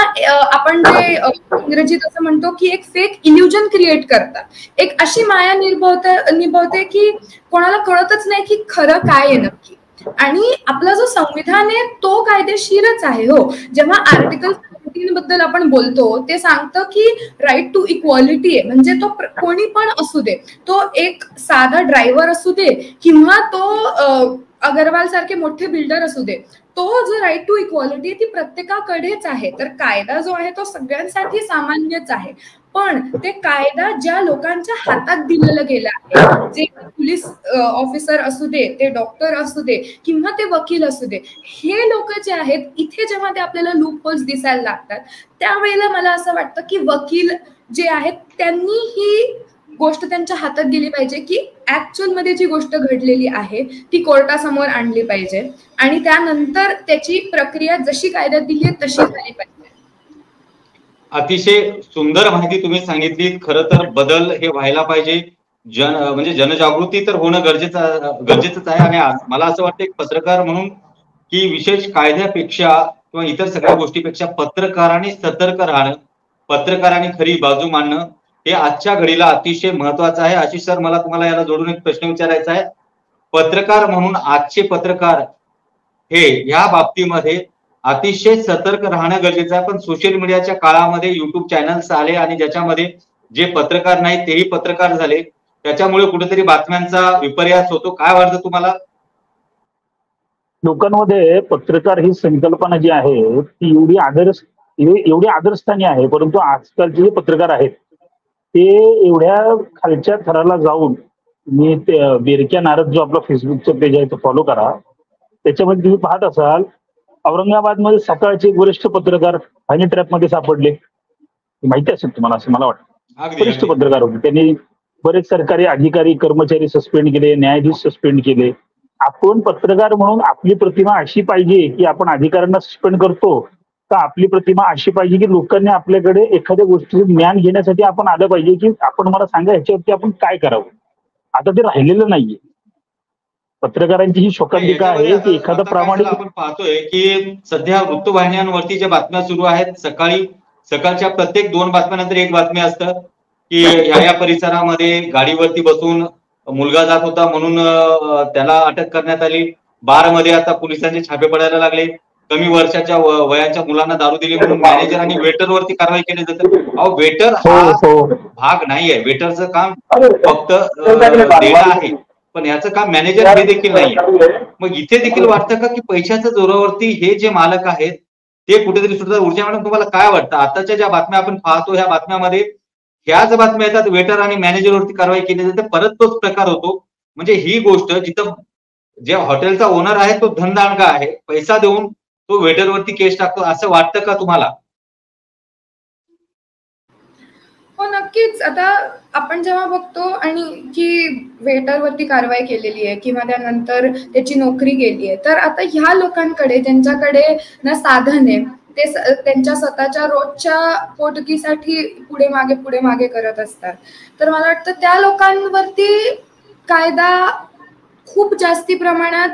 आपण जे इंग्रजीत असं म्हणतो की एक फेक इल्युजन क्रिएट करतात, एक अशी माया निभवते की कोणाला कळतच नाही की खरं काय आहे नक्की. आणि आपला जो संविधान आहे तो कायदेशीरच आहे. हो, जेव्हा आर्टिकल 17 बद्दल आपण बोलतो ते सांगतं की राईट टू इक्वालिटी आहे, म्हणजे तो कोणी पण असू दे, तो एक साधा ड्रायव्हर असू दे किंवा तो अगरवाल सारखे मोठे बिल्डर असू दे, तो जो राईट टू इक्वालिटी ती प्रत्येकाकडेच आहे. तर कायदा जो आहे तो सगळ्यांसाठी सामान्यच आहे, पण ते कायदा ज्या लोकांच्या हातात दिलेला गेला आहे, जे पोलीस ऑफिसर असू दे, ते डॉक्टर असू दे किंवा ते वकील असू दे, हे लोक जे आहेत इथे जेव्हा ते आपल्याला लूप होल्स दिसायला लागतात त्यावेळेला मला असं वाटतं की वकील जे आहेत त्यांनी ही गोष्ट त्यांच्या हातात दिली पाहिजे की ऍक्च्युअल मध्ये जी गोष्ट घडलेली आहे ती कोर्टासमोर आणली पाहिजे आणि त्यानंतर त्याची प्रक्रिया जशी कायद्यात दिली आहे तशी झाली पाहिजे. अतिशय सुंदर माहिती तुम्ही सांगितली. खरं तर बदल हे व्हायला पाहिजे, म्हणजे जनजागृती तर होणं गरजेचंच आहे. आणि मला असं वाटतं एक पत्रकार म्हणून की विशेष कायद्यापेक्षा किंवा इतर सगळ्या गोष्टीपेक्षा पत्रकारांनी सतर्क राहणं, पत्रकारांनी खरी बाजू मांडणं हे आजच्या घडीला अतिशय महत्वाचं आहे. आशिष सर, मला तुम्हाला याला जोडून एक प्रश्न विचारायचा आहे. पत्रकार म्हणून आजचे पत्रकार हे या बाबतीमध्ये अतिशय सतर्क राहणं गरजेचं आहे. पण सोशल मीडियाच्या काळामध्ये युट्यूब चॅनल्स आले आणि ज्याच्यामध्ये जे पत्रकार नाही तेही पत्रकार झाले, त्याच्यामुळे कुठेतरी बातम्यांचा विपर्यास होतो. काय वाटतं तुम्हाला? लोकांमध्ये पत्रकार ही संकल्पना जी आहे ती एवढी आदरस्थानी आहे, परंतु आजकालचे जे पत्रकार आहेत ते एवढ्या खालच्या थराला जाऊन, मी बेरक्या नारद जो आपला फेसबुकचा पेज आहे तो फॉलो करा, त्याच्यामध्ये तुम्ही पाहत असाल औरंगाबादमध्ये सकाळचे एक वरिष्ठ पत्रकार हनी ट्रॅप मध्ये सापडले, माहिती असेल तुम्हाला असं मला वाटतं. वरिष्ठ पत्रकार होते, त्यांनी बरेच सरकारी अधिकारी कर्मचारी सस्पेंड केले, न्यायाधीश सस्पेंड केले. आपण पत्रकार म्हणून आपली प्रतिमा अशी पाहिजे की आपण अधिकाऱ्यांना सस्पेंड करतो का आपली प्रतिमा अशी पाहिजे की लोकांनी आपल्याकडे एखाद्या गोष्टीचं ज्ञान घेण्यासाठी आपण आलं पाहिजे की आपण मला सांगा ह्याच्यावरती आपण काय करावं. आता ते राहिलेलं नाहीये. पत्रकारांची ही शोकांतिका आहे की एखादा प्रामाणिक, आपण पाहतोय की सध्या वृत्तवाहिन्यांवरती ज्या बातम्या सुरू आहेत, सकाळच्या प्रत्येक 2 बातम्यानंतर एक बातमी असतं की ह्या परिसरामध्ये गाडीवरती बसून मुलगा जात होता म्हणून त्याला अटक करण्यात आली. बारमध्ये आता पोलिसांचे छापे पडायला लागले. कमी वर्षाच्या वयाच्या मुलांना दारू दिली म्हणून मॅनेजर आणि वेटरवरती कारवाई केली जाते. अहो, वेटर हा भाग नाहीये. वेटरचं काम फक्त देणं आहे, पण याचं काम मॅनेजर हे देखील नाहीये. मग इथे देखील वाटतं का की पैशाच्या जोरावरती हे जे मालक आहेत ते कुठेतरी सुद्धा. ऊर्जा मॅडम, तुम्हाला काय वाटतं आताच्या ज्या बातम्या आपण पाहतो ह्या बातम्यामध्ये ह्याच बातम्या येतात, वेटर आणि मॅनेजरवरती कारवाई केली जाते, परत तोच प्रकार होतो. म्हणजे ही गोष्ट जिथं जे हॉटेलचा ओनर आहे तो धनदांडगा आहे, पैसा देऊन तो वेटरवरती केस टाकतो, असं वाटतं का तुम्हाला? हो, नक्कीच. आता आपण जेव्हा बघतो आणि की वेटरवरती कारवाई केलेली आहे किंवा त्यानंतर त्याची नोकरी गेली आहे, तर आता ह्या लोकांकडे ज्यांच्याकडे ना साधन आहे, ते त्यांच्या स्वतःच्या रोजच्या पोटगीसाठी पुढे मागे करत असतात. तर मला वाटतं त्या लोकांवरती कायदा खूप जास्ती प्रमाणात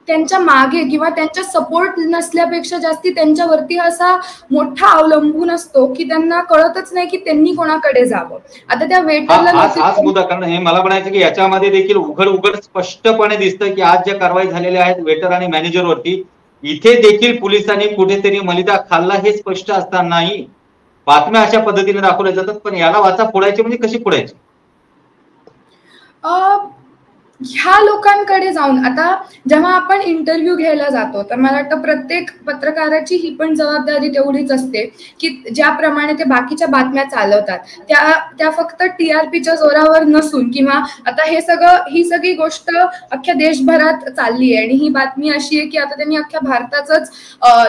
त्यांच्या मागे किंवा त्यांच्या सपोर्ट नसल्यापेक्षा जास्ती त्यांच्यावरती असा मोठा अवलंबून असतो की त्यांना कळतच नाही की त्यांनी कोणाकडे जावं. आता त्या वेटरला हाच मुद्दा, कारण हे मला म्हणायचं की याच्यामध्ये देखील उघड स्पष्टपणे दिसतं की आज ज्या कारवाई झालेल्या आहेत वेटर आणि मॅनेजरवरती, इथे देखील पोलिसांनी कुठेतरी मलिदा खाल्ला हे स्पष्ट असतानाही बातम्या अशा पद्धतीने दाखवल्या जातात. पण याला वाचा फोडायची म्हणजे कशी फोडायची? ह्या लोकांकडे जाऊन आता जेव्हा आपण इंटरव्ह्यू घ्यायला जातो तर मला वाटतं प्रत्येक पत्रकाराची ही पण जबाबदारी तेवढीच असते की ज्याप्रमाणे ते बाकीच्या बातम्या चालवतात त्या फक्त TRPच्या जोरावर नसून किंवा आता ही सगळी गोष्ट अख्ख्या देशभरात चालली आहे आणि ही बातमी अशी आहे की आता त्यांनी अख्ख्या भारताचंच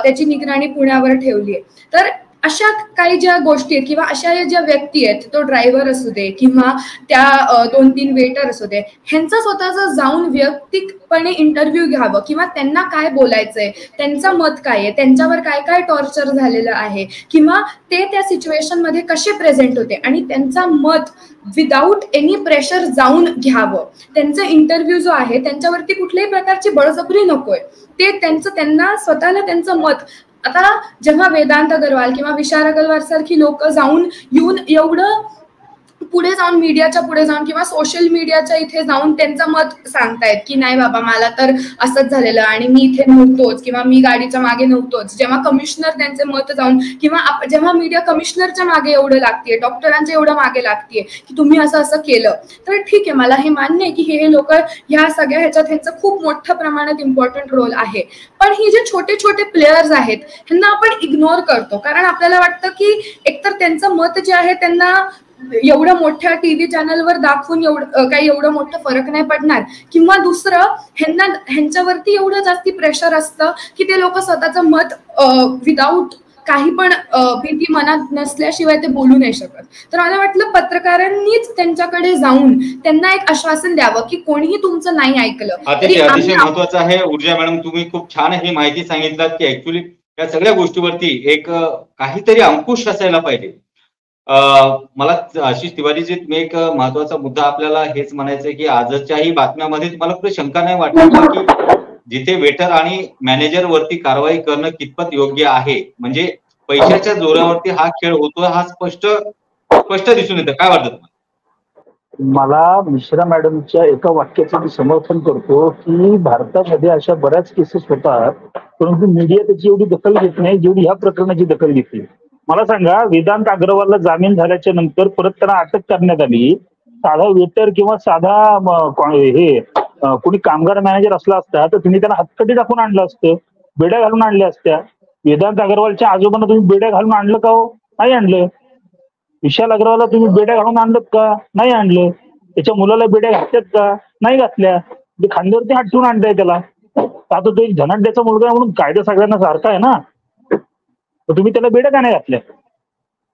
त्याची निगराणी पुण्यावर ठेवली आहे. तर अशा काही ज्या गोष्टी आहेत किंवा अशा ज्या व्यक्ती आहेत, तो ड्रायव्हर असू दे किंवा त्या 2-3 वेटर असू दे, ह्यांचा स्वतःचा जाऊन वैयक्तिकपणे इंटरव्ह्यू घ्यावं किंवा त्यांना काय बोलायचंय, त्यांचं मत काय आहे, त्यांच्यावर काय काय टॉर्चर झालेलं आहे किंवा ते त्या सिच्युएशन मध्ये कसे प्रेझेंट होते आणि त्यांचं मत विदाऊट एनी प्रेशर जाऊन घ्यावं. त्यांचा इंटरव्ह्यू जो आहे त्यांच्यावरती कुठल्याही प्रकारची बळजबरी नकोय, ते त्यांना स्वतःला त्यांचं मत. आता जेव्हा वेदांत अग्रवाल किंवा विशाल अग्रवाल सारखी लोक येऊन एवढं पुढे जाऊन मीडियाच्या पुढे जाऊन किंवा सोशल मीडियाच्या इथे जाऊन त्यांचं मत सांगतायत की नाही बाबा मला तर असंच झालेलं आणि मी इथे नव्हतोच किंवा मी गाडीच्या मागे नव्हतोच, जेव्हा कमिशनर त्यांचे मत जाऊन किंवा जेव्हा मीडिया कमिशनरच्या मागे एवढं लागतेय, डॉक्टरांच्या एवढं मागे लागतेय की तुम्ही असं केलं, तर ठीक आहे, मला हे मान्य आहे की हे लोक ह्या सगळ्या ह्याच्यात ह्यांचं खूप मोठ्या प्रमाणात इम्पॉर्टंट रोल आहे. पण ही जे छोटे छोटे प्लेयर्स आहेत ह्यांना आपण इग्नोर करतो कारण आपल्याला वाटतं की एकतर त्यांचं मत जे आहे त्यांना एवढं मोठ्या टीव्ही चॅनलवर दाखवून एवढं मोठं फरक नाही पडणार किंवा दुसरं ह्यांच्यावरती एवढं जास्ती प्रेशर असतं की ते लोक स्वतःचं मत विदाऊट काही पण भीती मनात नसल्याशिवाय ते बोलू नाही शकत. तर मला वाटलं पत्रकारांनीच त्यांच्याकडे जाऊन त्यांना एक आश्वासन द्यावं की कोणीही तुमचं नाही ऐकलं. अतिशय महत्वाचं आहे. ऊर्जा मॅडम, तुम्ही खूप छान ही माहिती सांगितलं की ऍक्च्युली या सगळ्या गोष्टीवरती एक काहीतरी अंकुश असायला पाहिजे. मला आशिष तिवारीजी, तुम्ही एक महत्वाचा मुद्दा आपल्याला हेच म्हणायचंय की आजच्याही बातम्यामध्ये तुम्हाला कुठे शंका नाही वाटत की जिथे वेटर आणि मॅनेजर वरती कारवाई करणं कितपत योग्य आहे, म्हणजे पैशाच्या जोरावरती हा खेळ होतो, हा स्पष्ट दिसून येतं. काय वाटतं तुम्हाला? मला मिश्रा मॅडमच्या एका वाक्याचं मी समर्थन करतो की भारतामध्ये अशा बऱ्याच केसेस होतात परंतु मीडिया त्याची एवढी दखल घेत नाही जेवढी ह्या प्रकरणाची दखल घेतली. मला सांगा, वेदांत अग्रवालला जामीन झाल्याच्या नंतर परत त्यांना अटक करण्यात आली. साधा वेटर किंवा साधा कोणी कामगार मॅनेजर असला असता तर तुम्ही त्यांना हातकटी टाकून आणलं असतं, बेड्या घालून आणल्या असत्या. वेदांत अग्रवालच्या आजोबांना तुम्ही बेड्या घालून आणलं का हो? नाही आणलं. विशाल अग्रवालला तुम्ही बेड्या घालून आणलं का? नाही आणलं. त्याच्या मुलाला बेड्या घातल्यात का? नाही घातल्या. ते खांद्यावरती हात ठेवून आणताय त्याला. आता तो एक धनाढ्याचा मुलगा म्हणून कायदा सगळ्यांना सारखा आहे ना, तर तुम्ही त्याला बेड्या का नाही घातल्या?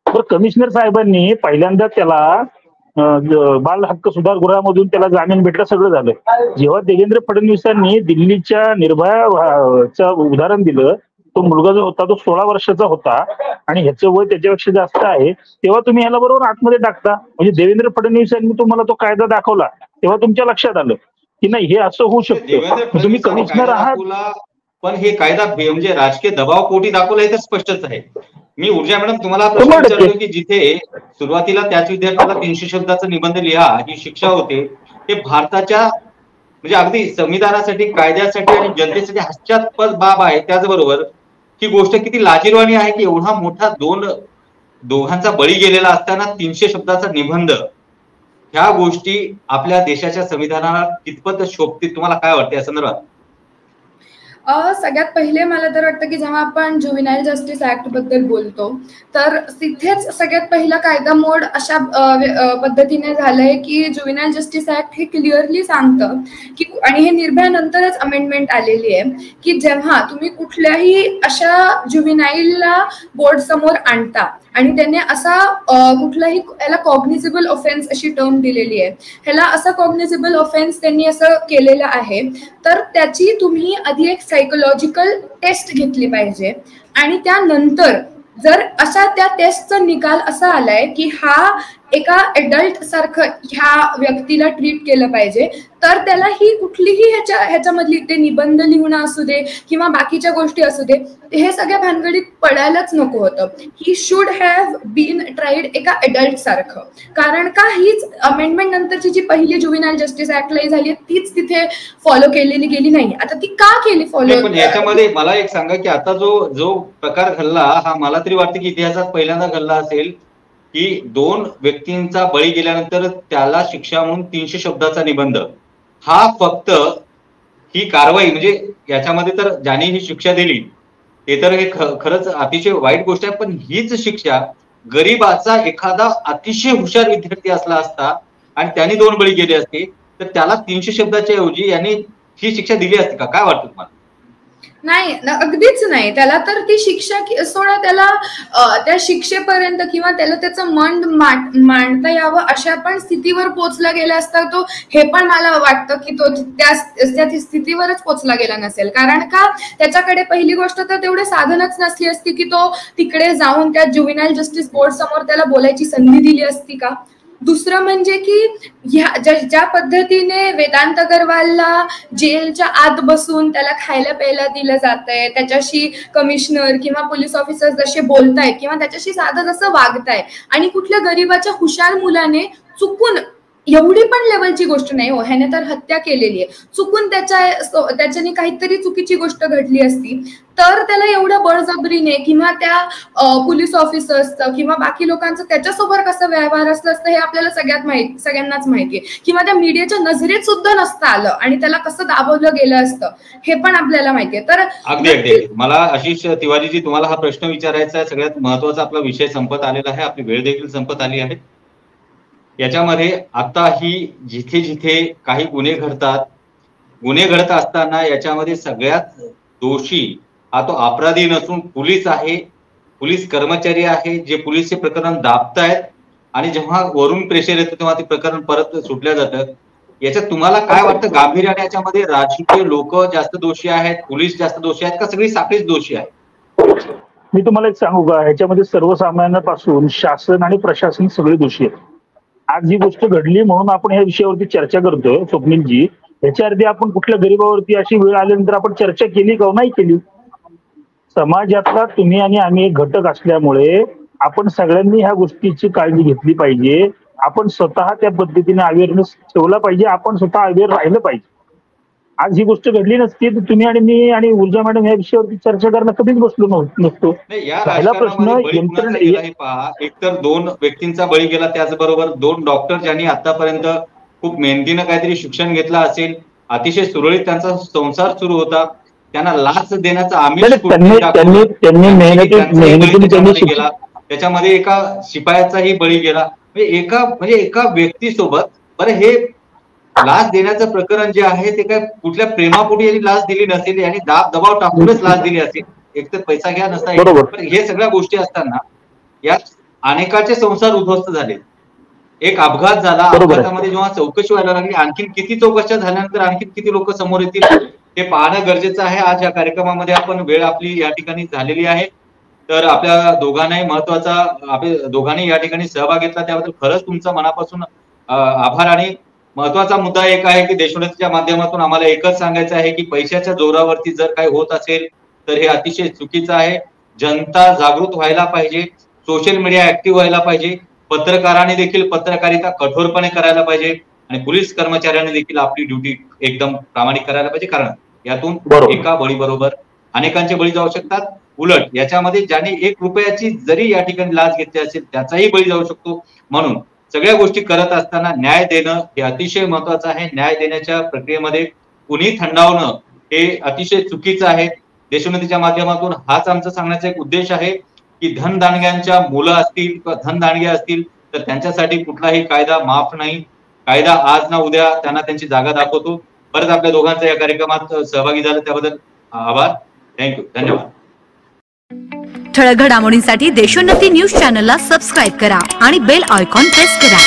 तर कमिशनर साहेबांनी पहिल्यांदा त्याला बाल हक्क सुधारगृहामधून त्याला जामीन भेटला, सगळं झालं. जेव्हा देवेंद्र फडणवीसांनी दिल्लीच्या निर्भयाचं उदाहरण दिलं, तो मुलगा जो होता तो 16 वर्षाचा होता आणि ह्याचं वय त्याच्यापेक्षा जास्त आहे, तेव्हा तुम्ही ह्याला बरोबर आतमध्ये टाकता. म्हणजे देवेंद्र फडणवीसांनी तुम्हाला तो कायदा दाखवला तेव्हा तुमच्या लक्षात आलं की नाही हे असं होऊ शकतं. तुम्ही कमिशनर आहात पण हे कायदा म्हणजे राजकीय दबाव पोटी दाखवला हे तर स्पष्टच आहे. मी ऊर्जा मॅडम तुम्हाला प्रश्न विचारतो की जिथे सुरुवातीला त्याच विद्यार्थ्याला 300 शब्दाचा निबंध लिहा ही शिक्षा होते, हे भारताच्या म्हणजे अगदी संविधानासाठी, कायद्यासाठी आणि जनतेसाठी हास्यास्पद बाब आहे. त्याचबरोबर ही गोष्ट किती लाजिरवाणी आहे की एवढा मोठा दोघांचा बळी गेलेला असताना 300 शब्दाचा निबंध, ह्या गोष्टी आपल्या देशाच्या संविधानाला कितपत शोभतील, तुम्हाला काय वाटतं या संदर्भात? सगळ्यात पहिले मला तर वाटतं की जेव्हा आपण ज्युव्हेनाइल जस्टिस ऍक्ट बद्दल बोलतो तर तिथेच सगळ्यात पहिला कायदा मोड अशा पद्धतीने झालंय की ज्युव्हेनाइल जस्टिस ऍक्ट हे क्लिअरली सांगतं की, आणि हे निर्भयानंतरच अमेंडमेंट आलेली आहे की जेव्हा तुम्ही कुठल्याही अशा ज्युव्हेनाइलला बोर्ड समोर आणता आणि त्याने असा कुठलाही, याला कॉग्निझेबल ऑफेन्स अशी टर्म दिलेली आहे, ह्याला असा कॉग्निझेबल ऑफेन्स त्यांनी असं केलेलं आहे, तर त्याची तुम्ही आधी एक सायकोलॉजिकल टेस्ट घेतली पाहिजे आणि त्यानंतर जर अशा त्या टेस्टचा निकाल असा आलाय की हा एका एडल्ट सारखं ह्या व्यक्तीला ट्रीट केलं पाहिजे, तर त्याला ही कुठलीही ह्याच्यामधली ते निबंध लिहणं असू दे किंवा बाकीच्या गोष्टी असू दे, हे सगळ्या भानगडीत पडायलाच नको होतं. He should have been tried एका एडल्ट सारखं. कारण का हीच अमेंडमेंट नंतरची जी पहिली ज्युव्हेनाइल जस्टिस ऍक्टला झाली तीच तिथे फॉलो केलेली गेली नाही. आता ती का केली फॉलो? पण याच्यामध्ये मला एक सांगा की आता जो प्रकार घडला हा मला तरी वाटतं की इतिहासात पहिल्यांदा घडला असेल की 2 व्यक्तींचा बळी गेल्यानंतर त्याला शिक्षा म्हणून 300 शब्दाचा निबंध, हा फक्त ही कारवाई म्हणजे याच्यामध्ये तर ज्याने ही शिक्षा दिली ते तर हे खरंच अतिशय वाईट गोष्ट आहे, पण हीच शिक्षा गरीबाचा एखादा अतिशय हुशार विद्यार्थी असला असता आणि त्यांनी 2 बळी गेले असते तर त्याला 300 शब्दाच्या ऐवजी यांनी ही शिक्षा दिली असती का? काय वाटतं तुम्हाला? नाही, अगदीच नाही. त्याला तर ती शिक्षा सोडा, त्याला त्या शिक्षेपर्यंत किंवा त्याला त्याचं मन मांडता यावं अशा पण स्थितीवर पोहोचला गेला असता तो, हे पण मला वाटतं की तो त्या स्थितीवरच पोहोचला गेला नसेल. कारण का त्याच्याकडे पहिली गोष्ट तर तेवढे साधनच नसली असती की तो तिकडे जाऊन त्या ज्युव्हेनाइल जस्टिस बोर्ड समोर त्याला बोलायची संधी दिली असती का. दुसरं म्हणजे की ज्या पद्धतीने वेदांत अग्रवालला जेलच्या आत बसून त्याला खायला प्यायला दिलं जातंय, त्याच्याशी कमिशनर किंवा पोलीस ऑफिसर जसे बोलतायत किंवा त्याच्याशी साधं जसं वागताय, आणि कुठल्या गरीबाच्या हुशार मुलाने चुकून, एवढी पण लेवलची गोष्ट नाही हो, ह्याने तर हत्या केलेली आहे, चुकून त्याच्याने काहीतरी चुकीची गोष्ट घडली असती तर त्याला एवढ्या बळजबरीने किंवा त्या पोलीस ऑफिसर्सचं किंवा बाकी लोकांचं त्याच्यासोबत कसं व्यवहार असलं असतं हे आपल्याला सगळ्यांनाच माहितीये, किंवा त्या मीडियाच्या नजरेत सुद्धा नसतं आलं आणि त्याला कसं दाबवलं गेलं असतं हे पण आपल्याला माहितीये. तर अगदी मला आशिष तिवारीजी तुम्हाला हा प्रश्न विचारायचा आहे. सगळ्यात महत्वाचा आपला विषय संपत आलेला आहे, आपली वेळ देखील संपत आली आहे. याच्यामध्ये आता ही जिथे जिथे काही गुन्हे घडत असताना याच्यामध्ये सगळ्यात दोषी हा तो अपराधी नसून पोलीस आहे, पोलीस कर्मचारी आहे, जे पोलीसचे प्रकरण दाबतायत आणि जेव्हा वरून प्रेशर येतं तेव्हा ते प्रकरण परत सुटलं जातं. याच्यात तुम्हाला काय वाटतं, गांभीर्याने याच्यामध्ये राजकीय लोक जास्त दोषी आहेत, पोलीस जास्त दोषी आहेत का सगळी साखळीच दोषी आहे? मी तुम्हाला एक सांगू का, ह्याच्यामध्ये सर्वसामान्यांपासून शासन आणि प्रशासन सगळे दोषी आहेत. आज ही गोष्ट घडली म्हणून आपण ह्या विषयावरती चर्चा करतोय स्वप्नीलजी. ह्याच्या आधी आपण कुठल्या गरीबावरती अशी वेळ आल्यानंतर आपण चर्चा केली का? नाही केली. समाजातला तुम्ही आणि आम्ही एक घटक असल्यामुळे आपण सगळ्यांनी ह्या गोष्टीची काळजी घेतली पाहिजे. आपण स्वतः त्या पद्धतीने अवेअरनेस ठेवला पाहिजे, आपण स्वतः अवेअर राहिलं पाहिजे. आज ही गोष्ट घडली नसती तर तुम्ही आणि मी आणि ऊर्जा मॅडम या विषयावरती चर्चा करायला कधीच बसलो नसतो. पहिला प्रश्न पहा, एकतर 2 व्यक्तींचा बळी गेला, त्याचबरोबर 2 डॉक्टर ज्यांनी आतापर्यंत खूप मेहनतीनं काहीतरी शिक्षण घेतलं असेल, अतिशय सुरळीत त्यांचा संसार सुरू होता, त्यांना लाच देण्याचा आमिष गेला, त्याच्यामध्ये एका शिपायाचाही बळी गेला. म्हणजे एका व्यक्तीसोबत, बरं हे लाच देण्याचं प्रकरण जे आहे ते काय कुठल्या प्रेमापोटी यांनी लाच दिली नसेल, यांनी दबाव टाकूनच लाच दिली असेल, एक तर पैसा घ्या नसता. हे सगळ्या गोष्टी असताना यात अनेकाचे संसार उद्ध्वस्त झाले. एक अपघात झाला, अपघातामध्ये जेव्हा चौकशी व्हायला लागली, आणखी किती चौकशा झाल्यानंतर आणखी किती लोक समोर येतील ते पाहणं गरजेचं आहे. आज या कार्यक्रमामध्ये आपण वेळ आपली या ठिकाणी झालेली आहे, तर आपल्या दोघांनाही आपल्या दोघांनी या ठिकाणी सहभाग घेतला त्याबद्दल खरंच तुमचा मनापासून आभार. आणि महत्वाचा मुद्दा एक आहे की देशोन्नतीच्या माध्यमातून आम्हाला एकच सांगायचं आहे की पैशाच्या जोरावरती जर काही होत असेल तर हे अतिशय चुकीचं आहे. जनता जागृत व्हायला पाहिजे, सोशल मीडिया ऍक्टिव्ह व्हायला पाहिजे, पत्रकारांनी देखील पत्रकारिता कठोरपणे करायला पाहिजे आणि पोलीस कर्मचाऱ्यांनी देखील आपली ड्युटी एकदम प्रामाणिक करायला पाहिजे. कारण यातून एका बळीबरोबर अनेकांचे बळी जाऊ शकतात. उलट याच्यामध्ये ज्याने 1 रुपयाची जरी या ठिकाणी लाच घेतली असेल त्याचाही बळी जाऊ शकतो. म्हणून सगळ्या गोष्टी करत असताना न्याय देणं हे अतिशय महत्वाचं आहे. न्याय देण्याच्या प्रक्रियेमध्ये कुणी थंडावणं हे अतिशय चुकीचं आहे. देशोन्नतीच्या माध्यमातून हाच आमचा सांगण्याचा एक उद्देश आहे की धनदांडग्यांच्या मुलं असतील किंवा धनदांडगे असतील तर त्यांच्यासाठी कुठलाही कायदा माफ नाही. कायदा आज ना उद्या त्यांना त्यांची जागा दाखवतो. परत आपल्या दोघांचा या कार्यक्रमात सहभागी झालं त्याबद्दल आभार. थँक्यू. धन्यवाद. ठळक घडामोडींसाठी देशोन्नती न्यूज चॅनलला सबस्क्राईब करा आणि बेल आयकॉन प्रेस करा.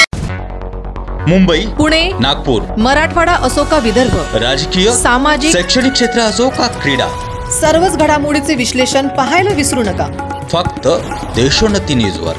मुंबई, पुणे, नागपूर, मराठवाडा असो का विदर्भ, राजकीय, सामाजिक, शैक्षणिक क्षेत्र असो का क्रीडा, सर्वच घडामोडीचे विश्लेषण पाहायला विसरू नका. फक्त देशोन्नती न्यूजवर.